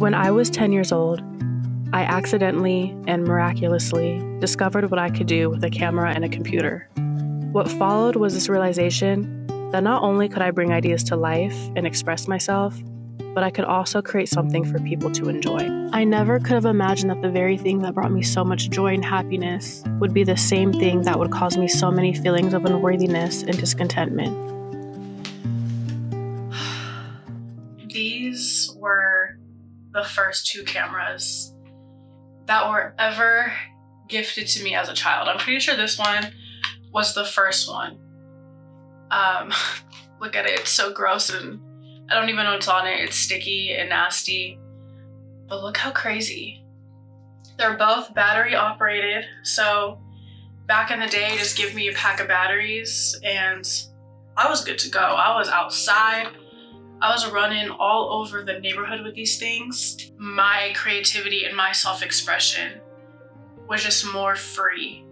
When I was 10 years old, I accidentally and miraculously discovered what I could do with a camera and a computer. What followed was this realization that not only could I bring ideas to life and express myself, but I could also create something for people to enjoy. I never could have imagined that the very thing that brought me so much joy and happiness would be the same thing that would cause me so many feelings of unworthiness and discontentment. These were the first 2 cameras that were ever gifted to me as a child. I'm pretty sure this one was the first one. Look at it, it's so gross and I don't even know what's on it. It's sticky and nasty, but look how crazy. They're both battery operated. So back in the day, just give me a pack of batteries and I was good to go. I was outside. I was running all over the neighborhood with these things. My creativity and my self-expression was just more free.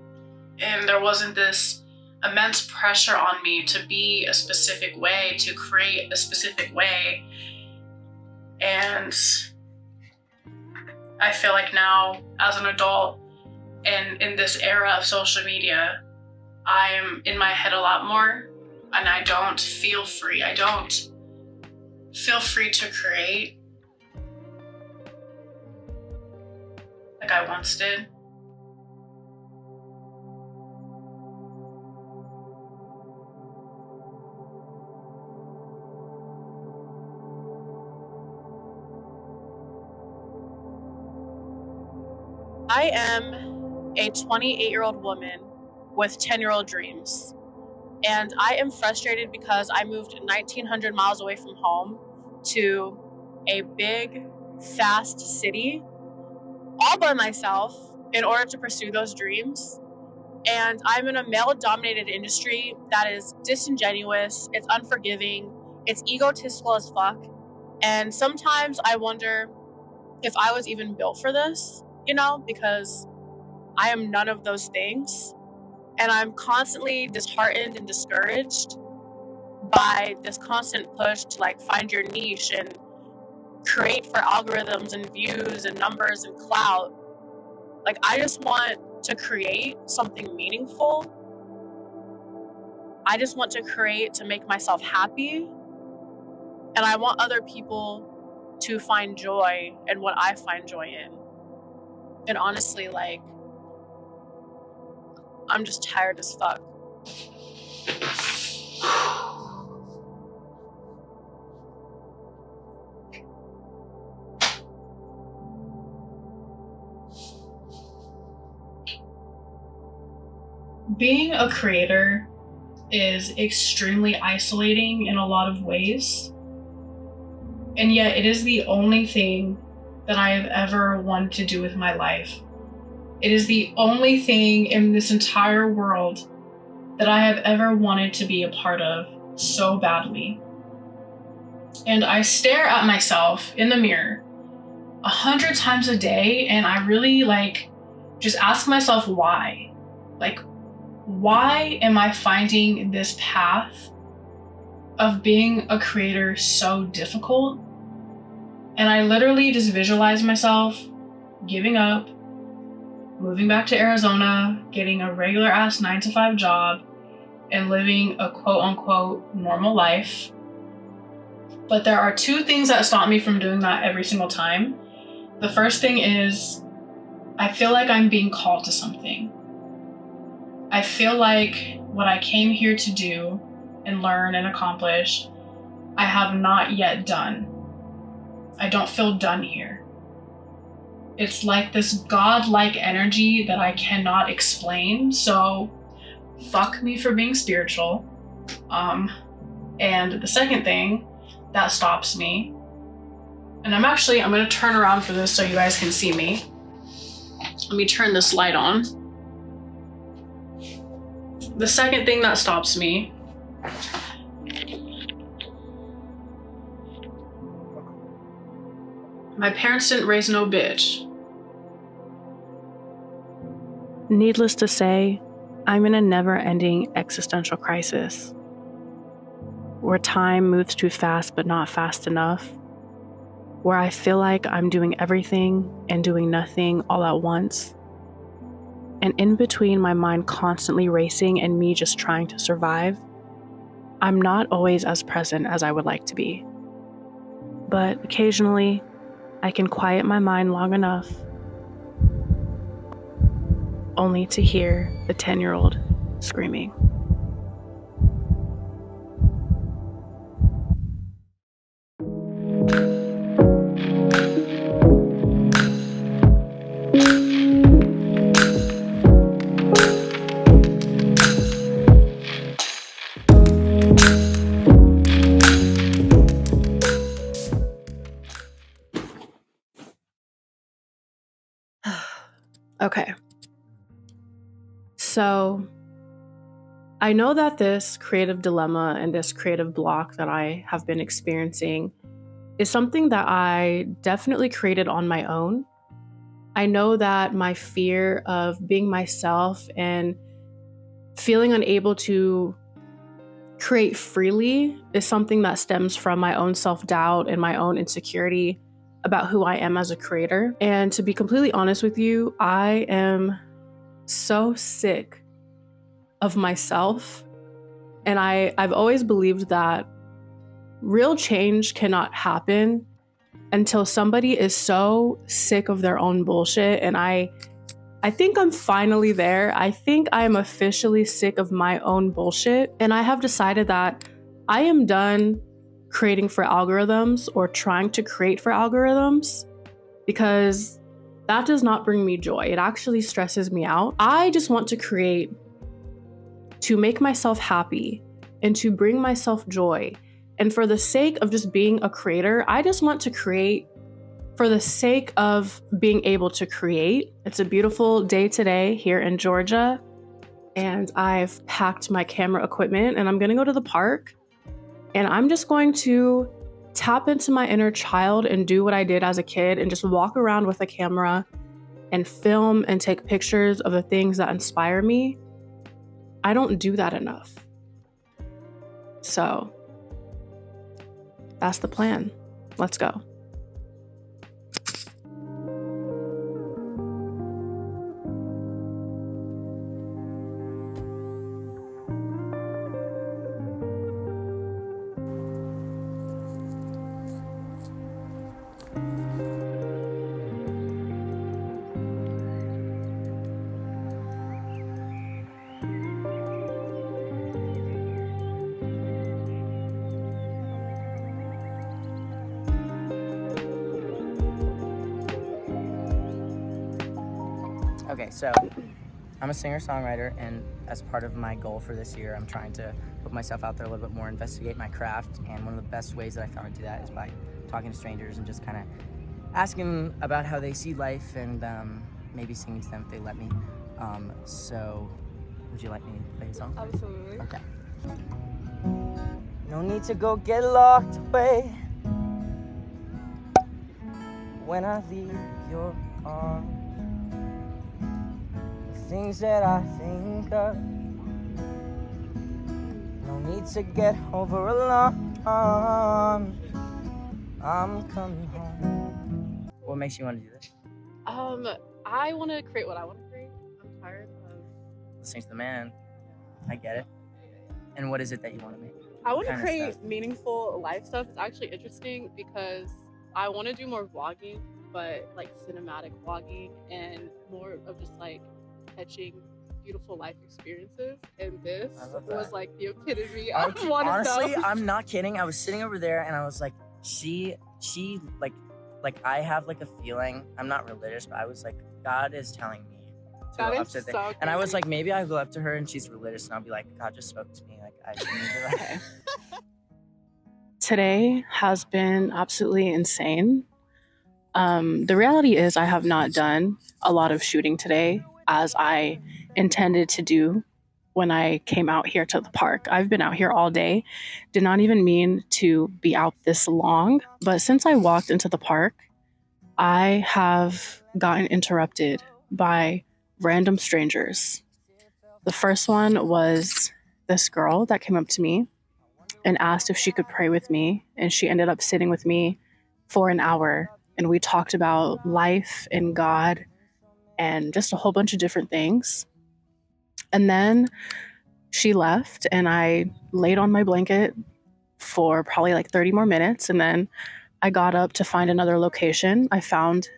And there wasn't this immense pressure on me to be a specific way, to create a specific way. And I feel like now, as an adult, and in this era of social media, I'm in my head a lot more, and I don't feel free. I don't feel free to create like I once did. I am a 28-year-old woman with 10-year-old dreams. And I am frustrated because I moved 1,900 miles away from home to a big, fast city all by myself in order to pursue those dreams. And I'm in a male-dominated industry that is disingenuous, it's unforgiving, it's egotistical as fuck. And sometimes I wonder if I was even built for this, because I am none of those things. And I'm constantly disheartened and discouraged by this constant push to find your niche and create for algorithms and views and numbers and clout. I just want to create something meaningful. I just want to create to make myself happy. And I want other people to find joy in what I find joy in. And honestly, I'm just tired as fuck. Being a creator is extremely isolating in a lot of ways. And yet it is the only thing that I have ever wanted to do with my life. It is the only thing in this entire world that I have ever wanted to be a part of so badly. And I stare at myself in the mirror 100 times a day, and I really just ask myself why. Why am I finding this path of being a creator so difficult? And I literally just visualize myself giving up, moving back to Arizona, getting a regular ass 9-to-5 job, and living a quote unquote normal life. But there are 2 things that stop me from doing that every single time. The first thing is I feel like I'm being called to something. I feel like what I came here to do and learn and accomplish, I have not yet done. I don't feel done here. It's like this godlike energy that I cannot explain. So fuck me for being spiritual. And the second thing that stops me, and I'm going to turn around for this so you guys can see me. Let me turn this light on. The second thing that stops me my parents didn't raise no bitch. Needless to say, I'm in a never-ending existential crisis, where time moves too fast but not fast enough, where I feel like I'm doing everything and doing nothing all at once. And in between my mind constantly racing and me just trying to survive, I'm not always as present as I would like to be. But occasionally, I can quiet my mind long enough only to hear the 10-year-old screaming. Okay. So I know that this creative dilemma and this creative block that I have been experiencing is something that I definitely created on my own. I know that my fear of being myself and feeling unable to create freely is something that stems from my own self-doubt and my own insecurity about who I am as a creator. And to be completely honest with you, I am so sick of myself. And I've always believed that real change cannot happen until somebody is so sick of their own bullshit. And I think I'm finally there. I think I am officially sick of my own bullshit. And I have decided that I am done creating for algorithms or trying to create for algorithms, because that does not bring me joy. It actually stresses me out. I just want to create to make myself happy and to bring myself joy. And for the sake of just being a creator, I just want to create for the sake of being able to create. It's a beautiful day today here in Georgia, and I've packed my camera equipment and I'm gonna go to the park, and I'm just going to tap into my inner child and do what I did as a kid and just walk around with a camera and film and take pictures of the things that inspire me. I don't do that enough. So that's the plan. Let's go. Okay, so I'm a singer-songwriter, and as part of my goal for this year, I'm trying to put myself out there a little bit more, investigate my craft, and one of the best ways that I found to do that is by talking to strangers and just kind of asking them about how they see life and maybe singing to them if they let me. So, would you like me to play a song? Absolutely. Okay. No need to go get locked away when I leave your arms. Things that I think of, no need to get over alarm. I'm coming home. What makes you want to do this? I want to create what I want to create. I'm tired of Listening to the man. I get it. And what is it that you want to make? I want to kind of create stuff? meaningful life stuff. It's actually interesting because I want to do more vlogging, but like cinematic vlogging and more of just like catching beautiful life experiences. And this I love that. was like the epitome of one Honestly, of those. I'm not kidding. I was sitting over there and I was like, she like I have like a feeling. I'm not religious, but I was like, God is telling me to That go is up to the so and I was crazy. like, maybe I'll go up to her and she's religious and I'll be like, God just spoke to me. Like I need to like Okay. Today has been absolutely insane. The reality is I have not done a lot of shooting today as I intended to do when I came out here to the park. I've been out here all day, did not even mean to be out this long, but since I walked into the park, I have gotten interrupted by random strangers. The first one was this girl that came up to me and asked if she could pray with me, and she ended up sitting with me for an hour, and we talked about life and God and just a whole bunch of different things. And then she left, and I laid on my blanket for probably like 30 more minutes, and then I got up to find another location. I found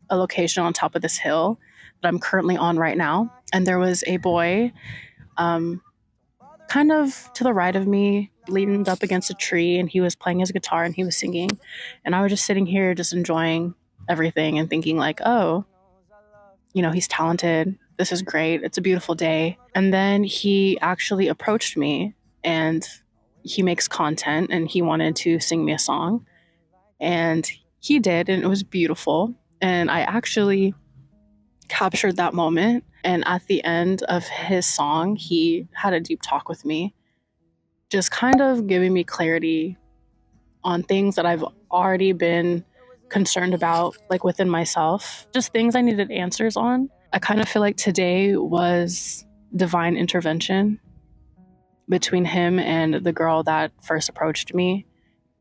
a location on top of this hill that I'm currently on right now, and there was a boy kind of to the right of me, leaned up against a tree, and he was playing his guitar and he was singing. And I was just sitting here just enjoying everything and thinking like, oh, you know, he's talented. This is great. It's a beautiful day. And then he actually approached me, and he makes content and he wanted to sing me a song. And he did, and it was beautiful. And I actually captured that moment. And at the end of his song, he had a deep talk with me, just kind of giving me clarity on things that I've already been concerned about, like within myself, just things I needed answers on. I kind of feel like today was divine intervention between him and the girl that first approached me.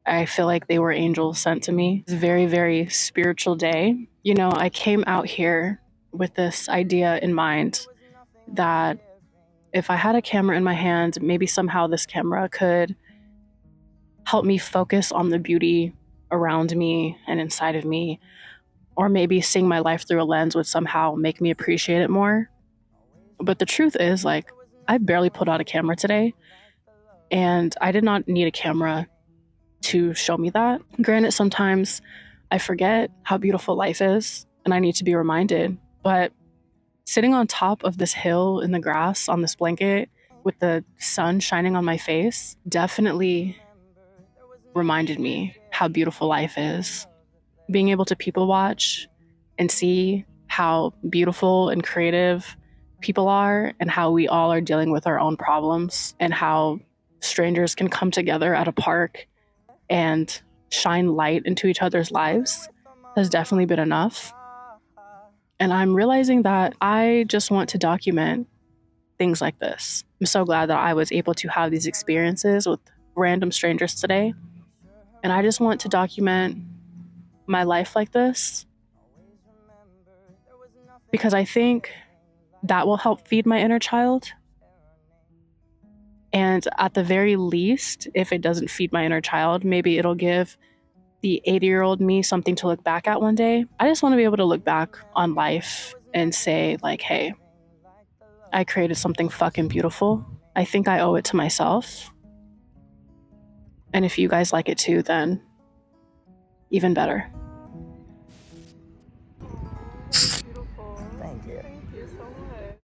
I feel like they were angels sent to me. It's a very, very spiritual day. You know, I came out here with this idea in mind that if I had a camera in my hand, maybe somehow this camera could help me focus on the beauty around me and inside of me, or maybe seeing my life through a lens would somehow make me appreciate it more. But the truth is, like, I barely pulled out a camera today, and I did not need a camera to show me that. Granted, sometimes I forget how beautiful life is, and I need to be reminded. But sitting on top of this hill in the grass on this blanket with the sun shining on my face definitely reminded me how beautiful life is. Being able to people watch and see how beautiful and creative people are, and how we all are dealing with our own problems, and how strangers can come together at a park and shine light into each other's lives has definitely been enough. And I'm realizing that I just want to document things like this. I'm so glad that I was able to have these experiences with random strangers today. And I just want to document my life like this, because I think that will help feed my inner child. And at the very least, if it doesn't feed my inner child, maybe it'll give the 80-year-old me something to look back at one day. I just want to be able to look back on life and say, like, hey, I created something fucking beautiful. I think I owe it to myself. And if you guys like it too, then even better. Beautiful. Thank you. Thank you so much.